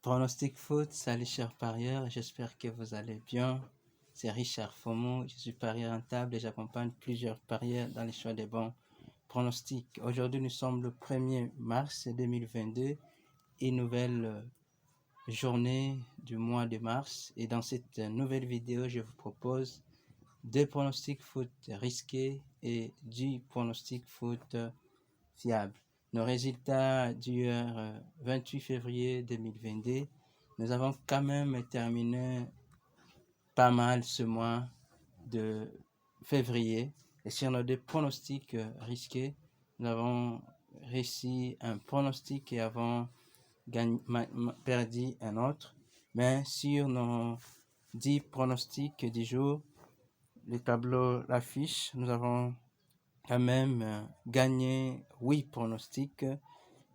Pronostic foot, salut chers parieurs, j'espère que vous allez bien. C'est Richard Fomo, je suis parieur rentable et j'accompagne plusieurs parieurs dans les choix des bons pronostics. Aujourd'hui, nous sommes le 1er mars 2022, une nouvelle journée du mois de mars. Et dans cette nouvelle vidéo, je vous propose 2 pronostics foot risqués et 10 pronostics foot fiables. Nos résultats du 28 février 2022, nous avons quand même terminé pas mal ce mois de février. Et sur nos 2 pronostics risqués, nous avons réussi un pronostic et avons perdu un autre. Mais sur nos 10 pronostics du jour, le tableau, l'affiche, nous avons quand même gagné 8 pronostics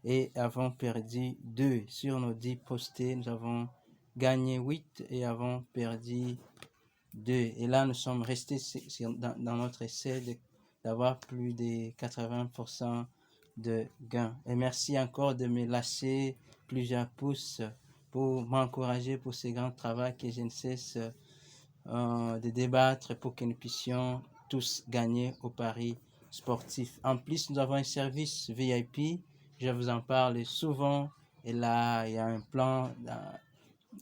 et avons perdu 2. Sur nos 10 postés, nous avons gagné 8 et avons perdu 2. Et là, nous sommes restés dans notre essai d'avoir plus de 80% de gains. Et merci encore de me lâcher plusieurs pouces pour m'encourager pour ce grand travail que je ne cesse de débattre pour que nous puissions tous gagner au pari sportif. En plus, nous avons un service VIP, je vous en parle souvent, et là, il y a un plan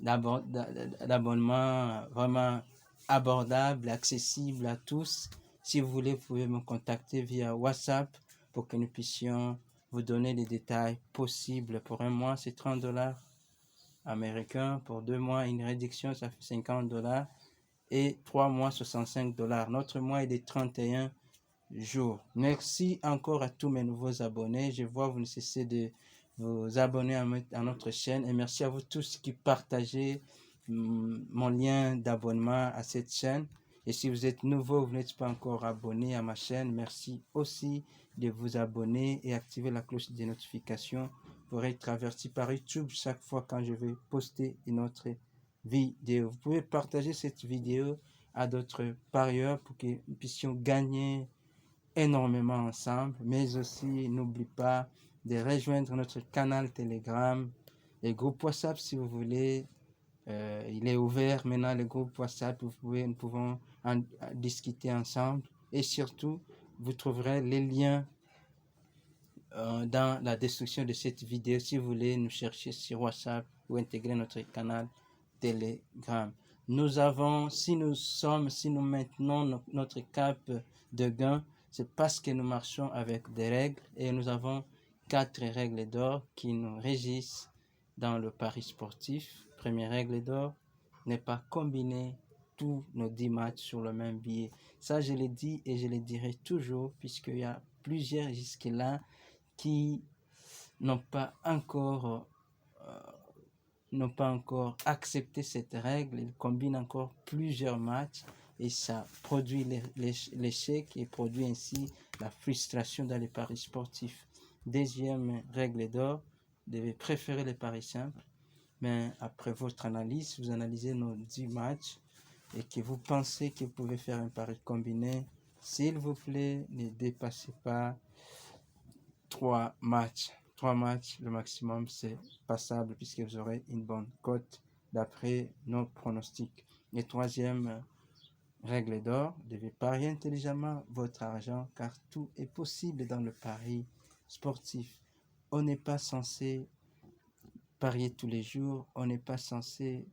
d'abonnement vraiment abordable, accessible à tous. Si vous voulez, vous pouvez me contacter via WhatsApp pour que nous puissions vous donner les détails possibles. Pour un mois, c'est 30 $ américains. Pour 2 mois, une réduction, ça fait 50 $. Et 3 mois, 65 $. Notre mois est de 31 jours. Merci encore à tous mes nouveaux abonnés. Je vois vous ne cessez de vous abonner à notre chaîne. Et merci à vous tous qui partagez mon lien d'abonnement à cette chaîne. Et si vous êtes nouveau, vous n'êtes pas encore abonné à ma chaîne, merci aussi de vous abonner et activer la cloche des notifications pour être averti par YouTube chaque fois quand je vais poster une autre vidéo. Vous pouvez partager cette vidéo à d'autres parieurs pour que nous puissions gagner énormément ensemble, mais aussi n'oublie pas de rejoindre notre canal Telegram et groupe WhatsApp si vous voulez. Il est ouvert maintenant, le groupe WhatsApp, nous pouvons en discuter ensemble et surtout vous trouverez les liens dans la description de cette vidéo si vous voulez nous chercher sur WhatsApp ou intégrer notre canal Telegram. Nous avons, si nous maintenons notre cap de gain, c'est parce que nous marchons avec des règles et nous avons 4 règles d'or qui nous régissent dans le pari sportif. Première règle d'or, ne pas combiner tous nos 10 matchs sur le même billet. Ça, je l'ai dit et je le dirai toujours puisqu'il y a plusieurs jusque-là qui n'ont pas encore accepté cette règle. Ils combinent encore plusieurs matchs et ça produit l'échec et produit ainsi la frustration dans les paris sportifs. Deuxième règle d'or, vous devez préférer les paris simples, mais après votre analyse, vous analysez nos 10 matchs et que vous pensez que vous pouvez faire un pari combiné, s'il vous plaît, ne dépassez pas 3 matchs. 3 matchs, le maximum, c'est passable puisque vous aurez une bonne cote d'après nos pronostics. Et troisième règle d'or, vous devez parier intelligemment votre argent car tout est possible dans le pari sportif. On n'est pas censé parier tous les jours, on n'est pas censé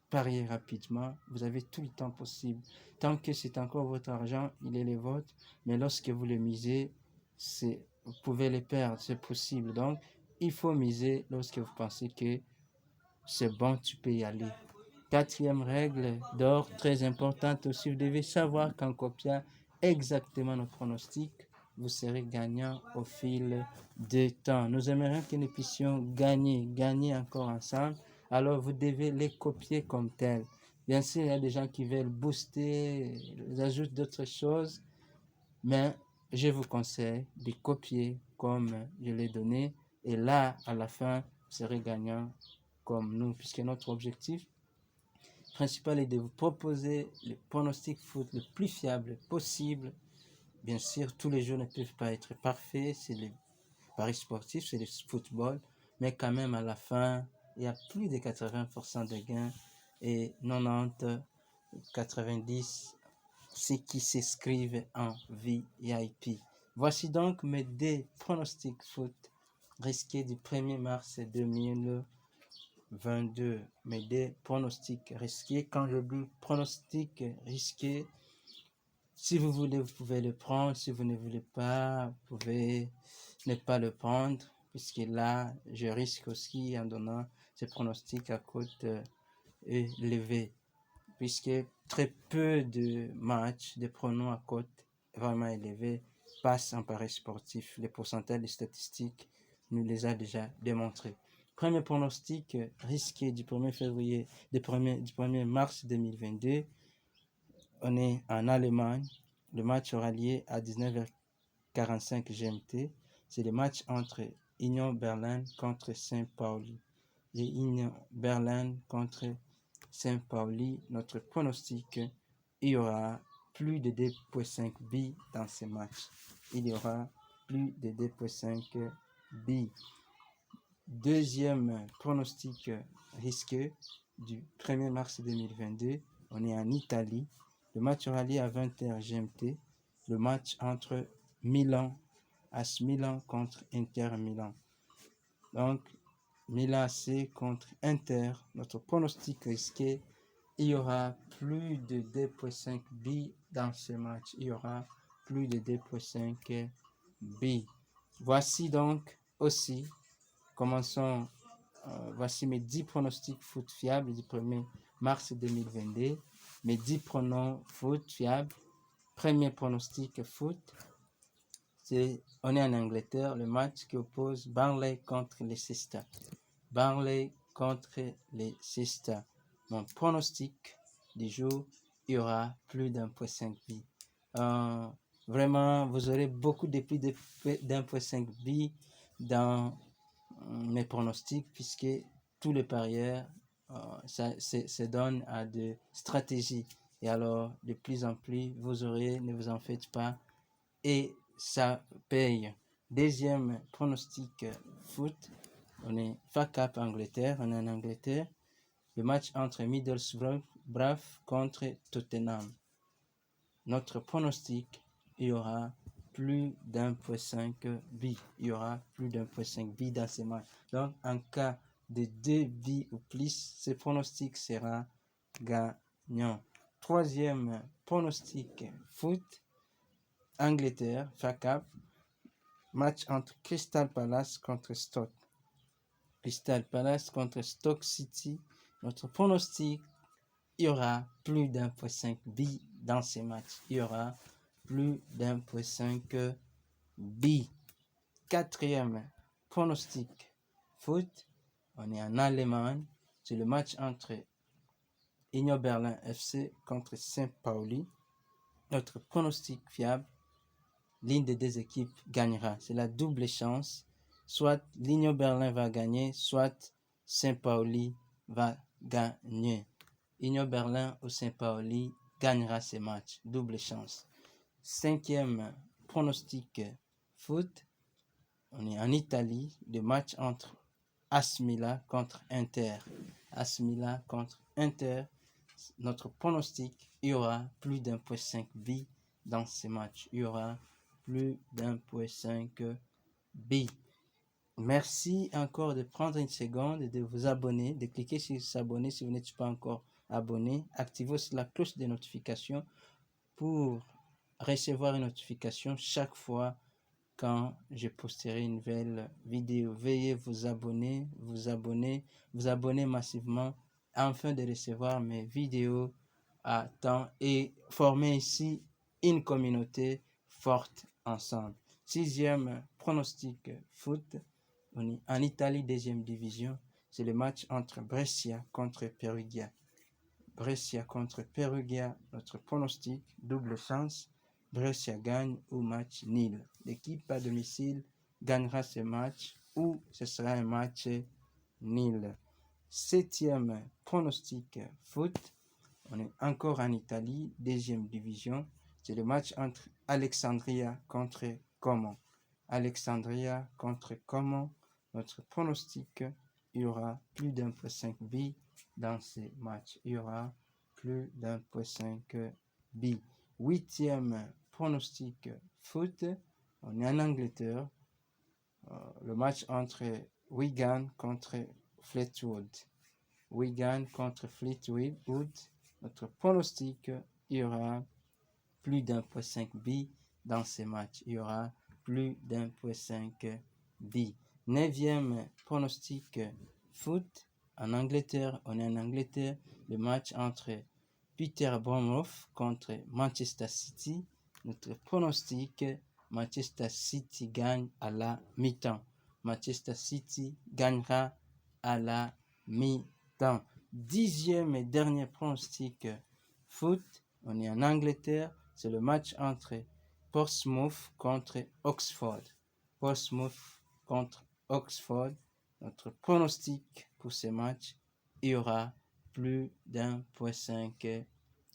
parier rapidement, vous avez tout le temps possible. Tant que c'est encore votre argent, il est le vôtre, mais lorsque vous le misez, vous pouvez les perdre, c'est possible. Donc, il faut miser lorsque vous pensez que c'est bon, tu peux y aller. Quatrième règle d'or, très importante aussi, vous devez savoir qu'en copiant exactement nos pronostics, vous serez gagnant au fil du temps. Nous aimerions que nous puissions gagner encore ensemble. Alors, vous devez les copier comme tels. Bien sûr, il y a des gens qui veulent booster, ils ajoutent d'autres choses, mais je vous conseille de copier comme je l'ai donné. Et là, à la fin, vous serez gagnant comme nous, puisque notre objectif principal est de vous proposer le pronostic foot le plus fiable possible. Bien sûr, tous les jours ne peuvent pas être parfaits, c'est le pari sportif, c'est le football, mais quand même à la fin, il y a plus de 80% de gains et 90, 90 ceux qui s'inscrivent en VIP. Voici donc mes deux pronostics foot risqués du 1er mars 2022. Mes deux pronostics risqués. Quand je dis pronostic risqué, si vous voulez, vous pouvez le prendre. Si vous ne voulez pas, vous pouvez ne pas le prendre, puisque là, je risque aussi en donnant ces pronostics à cote élevée, puisque très peu de matchs, de pronoms à cote vraiment élevés passent en paris sportif. Les pourcentages des statistiques nous les a déjà démontrés. Premier pronostic risqué du 1er février, du 1er mars 2022. On est en Allemagne. Le match aura lieu à 19h45 GMT. C'est le match entre Union Berlin contre Saint-Pauli. Et Union Berlin contre Saint-Pauli, notre pronostic, il y aura plus de 2,5 billes dans ce match. Il y aura plus de 2,5 billes. Deuxième pronostic risqué du 1er mars 2022, on est en Italie. Le match aura lieu à 20h GMT. Le match entre Milan, AS Milan contre Inter Milan. Donc, Milan AC contre Inter, notre pronostic risqué, il y aura plus de 2,5 billes dans ce match. Il y aura plus de 2,5 billes. Voici donc aussi, commençons, voici mes 10 pronostics foot fiables du 1er mars 2022. Mes 10 pronoms foot fiables. Premier pronostic foot, on est en Angleterre, le match qui oppose Burnley contre Leicester. Burnley contre Leicester. Mon pronostic du jour, il y aura plus d'1,5 billes. Vraiment, vous aurez beaucoup de plus d'1,5 billes dans mes pronostics, puisque tous les parieurs se donnent à des stratégies. Et alors, de plus en plus, vous aurez, ne vous en faites pas, et ça paye. Deuxième pronostic foot, on est FA-Cup Angleterre, on est en Angleterre. Le match entre Middlesbrough contre Tottenham. Notre pronostic, il y aura plus d'1,5 billes. Il y aura plus d'1,5 billes dans ce match. Donc, en cas de 2 billes ou plus, ce pronostic sera gagnant. Troisième pronostic foot, Angleterre, FA-Cup, match entre Crystal Palace contre Stoke. Crystal Palace contre Stoke City. Notre pronostic, il y aura plus d'1,5 billes dans ces matchs. Il y aura plus d'1,5 billes. Quatrième pronostic foot, on est en Allemagne. C'est le match entre Union Berlin FC contre Saint-Pauli. Notre pronostic fiable, l'une des deux équipes gagnera. C'est la double chance. Soit l'Union Berlin va gagner, soit Saint-Pauli va gagner. Union Berlin ou Saint-Pauli gagnera ces matchs. Double chance. Cinquième pronostic foot. On est en Italie. Le match entre AS Milan contre Inter. AS Milan contre Inter. Notre pronostic, il y aura plus d'1,5 billes dans ces matchs. Il y aura plus d'1,5 billes. Merci encore de prendre une seconde et de vous abonner, de cliquer sur s'abonner si vous n'êtes pas encore abonné. Activez aussi la cloche de notification pour recevoir une notification chaque fois quand je posterai une nouvelle vidéo. Veuillez vous abonner massivement afin de recevoir mes vidéos à temps et former ici une communauté forte ensemble. Sixième pronostic foot, on est en Italie, deuxième division. C'est le match entre Brescia contre Perugia. Brescia contre Perugia, notre pronostic, double chance. Brescia gagne ou match nul. L'équipe à domicile gagnera ce match ou ce sera un match nul. Septième pronostic foot, on est encore en Italie, deuxième division. C'est le match entre Alexandria contre Como. Alexandria contre Como. Notre pronostic, il y aura plus d'1.5 buts dans ces matchs. Il y aura plus d'1.5 buts. Huitième pronostic foot. On est en Angleterre. Le match entre Wigan contre Fleetwood. Wigan contre Fleetwood. Notre pronostic, il y aura plus d'1.5 buts dans ces matchs. Il y aura plus d'1.5 buts. Neuvième pronostic foot. En Angleterre, on est en Angleterre. Le match entre Peterborough contre Manchester City. Notre pronostic, Manchester City gagne à la mi-temps. Manchester City gagnera à la mi-temps. Dixième et dernier pronostic foot. On est en Angleterre. C'est le match entre Portsmouth contre Oxford. Portsmouth contre Oxford. Notre pronostic pour ce match, il y aura plus d'1.5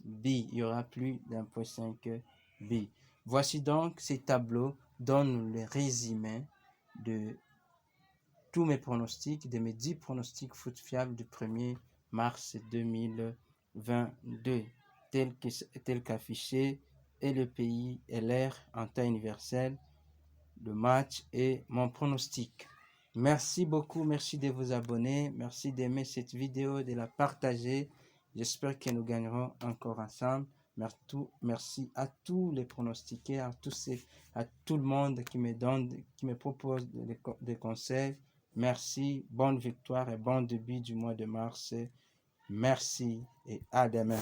buts. Il y aura plus d'1.5 buts. Voici donc ces tableaux donnent le résumé de tous mes pronostics, de mes 10 pronostics foot fiables du 1er mars 2022, tel qu'affiché, et le pays et l'heure en temps universel, le match et mon pronostic. Merci beaucoup, merci de vous abonner, merci d'aimer cette vidéo, de la partager. J'espère que nous gagnerons encore ensemble. Merci à tous les pronostiqueurs, à tout le monde qui me propose des conseils. Merci, bonne victoire et bon début du mois de mars. Merci et à demain.